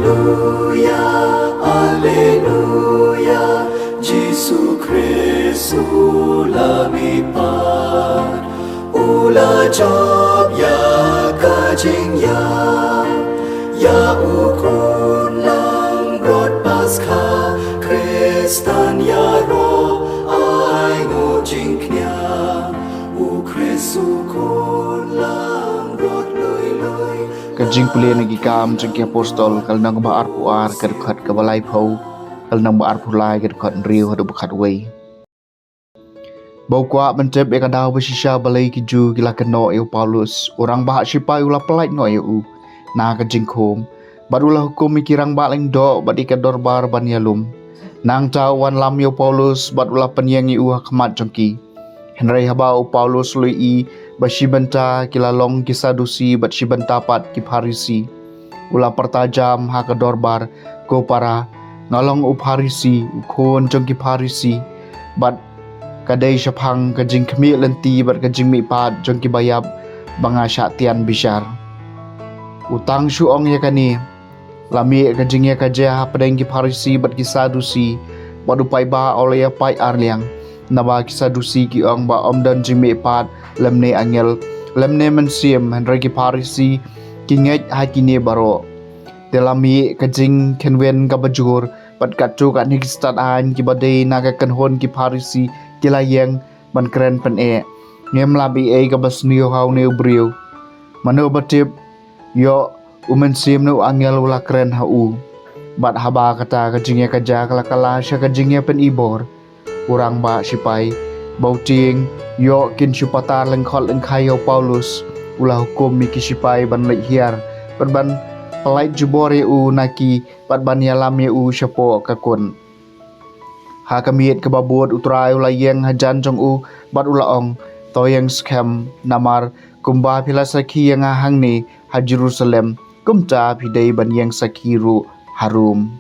Alleluia, Alleluia, Jesu Kristus lamipat, ula job ya kajing ya ukun lang rod Paskah, Kristan ya ro ai ngo jing knya, u Kristus kun lang rod lui Kajing pulian lagi kam jengki apostol kal nang baar puar kerkat kabalai pau kal nang baar pulai kerkat riu hadu bekat wei. Bau kuat mencep eka dau bersisa balai kiju gila keno eu Paulus orang bahak sipai ulah pelait no eu na kajing kom barulah hukum mikirang baling do badi ka dorbar ban yalum nang cawan lam eu Paulus barulah penyang eu hakmat jengki Henry habau Paulus lui basibenta kilalong kisadusi bat sibenta pat kiparisi ula pertajam ha dorbar ko para ngalong upharisi ukon jong kiparisi bat kadai syapang kajing kemi lenti bat kajing mi pat jong kibayab banga syatian bishar utang syuong ya kani lami kajing ya kaja padang kiparisi bat kisadusi badupai ba oleh pai arliang naba kisadusi ki ong ba omdan jimi pat lemne angel lemne mensiam henregi parisi kinget hakine baro delami kajing kenwen kabajur pat katu kat ni kistat an ki badai naga kanhon ki parisi kilayeng ban keren pen ngem labi kabasnio hau neu brio mano batip yo umensiam no angel ula keren hau bat haba kata kajingnya kaja kala sya kajingnya pen ibor urang ba sipai bau ting yo kin syupatar lengkhol lengkai yo Paulus ulah hukum miki sipai ban lek hiar ban pelait jubore u naki ban yalam u syapo kakun ha kamiet kebabut utrai ulah yeng hajan jong u bat ulah ong toyeng scam namar kumba pilasaki yang ahang ni ha Jerusalem kumta pidai ban yang sakiru harum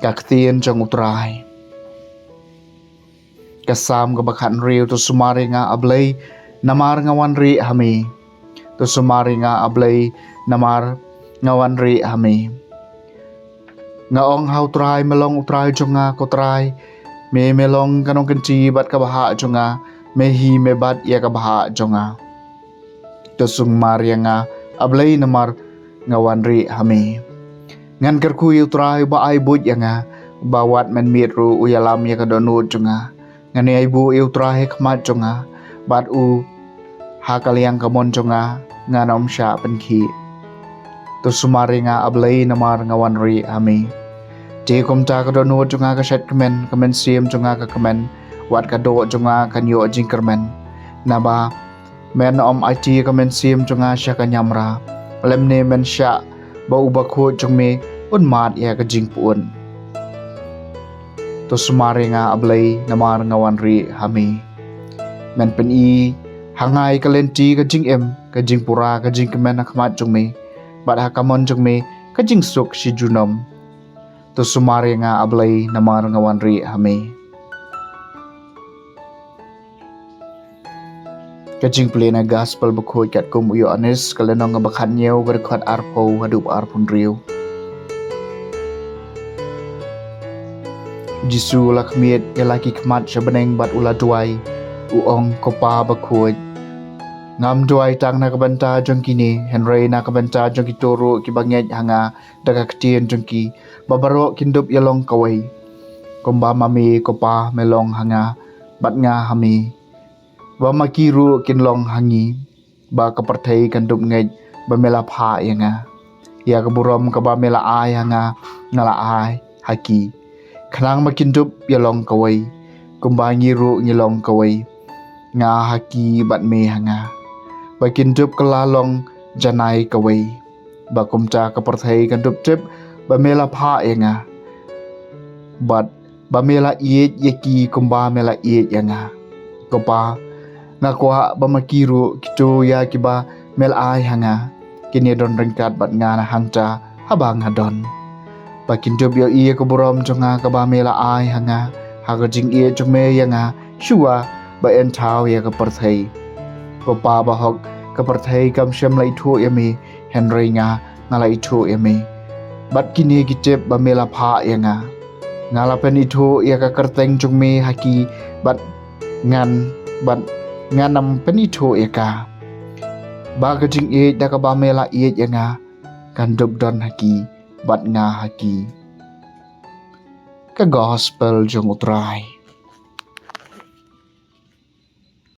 kaktien jong utrai kasam kebakan riu tu sumari nga ablay namar ngawan ri hami tu sumari nga ablay namar ngawan ri hami ngaong hau trai melong utrai jonga ko trai me melong kanong kenci bat kabaha jonga mehi mebat ya kabaha jonga tu sumari nga ablay namar ngawan ri hami ngan kerku utrai ba ai bud nga bawat men mitru uyalam ya kadonut jonga ngani ibu iu terahe kemat jonga bat u hakaliang kamon jonga nganom sya penki tu sumari nga ablay namar ngawan ri ami je komta kadono jonga kaset kemen siam jonga ka kemen wat kado jonga kanyo jingkermen naba men om IT kemen siam jonga sya kanyamra lemne men sya ba ubakho jongme unmat ya ka jingpuun tu sumari nga ablay namar ngawan ri hami men pen hangai kalenti kajing kajing pura kajing kemen akmat jongme bat hakamon jongme kajing suk si junom tu sumari nga ablay namar ngawan ri hami kajing plena gospel bakhoy kat kum uyo anis kalenong nga bakhan nyew berkhat arpo hadup arpun riu Jisu lakmiet elaki kemat syabeneng bat ula duai uong kopa bakut ngam duai tang na kabanta jongkini Henry na kabanta jongki toro kibanget hanga daga ketien jongki babaro kindup yalong kawai komba mami kopa melong hanga bat nga hami ba makiru kinlong hangi ba kapertai kandup ngai ba mela pha yanga ya kaburom ka ba mela ai hanga ngala ai haki Kenang makindup yalong kawai kumbangi ru nyelong kawai nga haki bat me hanga bakindup kelalong janai kawai bakumta kaperthai kandup trip bamela pha yanga bat bamela iet yaki kumba mela iet yanga kopa ngakwa bamakiru kitu ya kiba mel ai hanga kini don rengkat bat ngana hangta habang hadon Bakin job yo iya keburom jonga kabamela ai hanga hagajing iya jome yanga shua ba entau ya keperthai Papa bahok keperthai kam syam lai thu yami Henry nga ngala itu eme bat kini gicep ba mela pha yanga ngala pen itu ya ka kerteng chung me haki bat nganam pen itu ya ka ba kajing e da ka ba mela e yanga kan dub don haki bat nga haki ka gospel jong utrai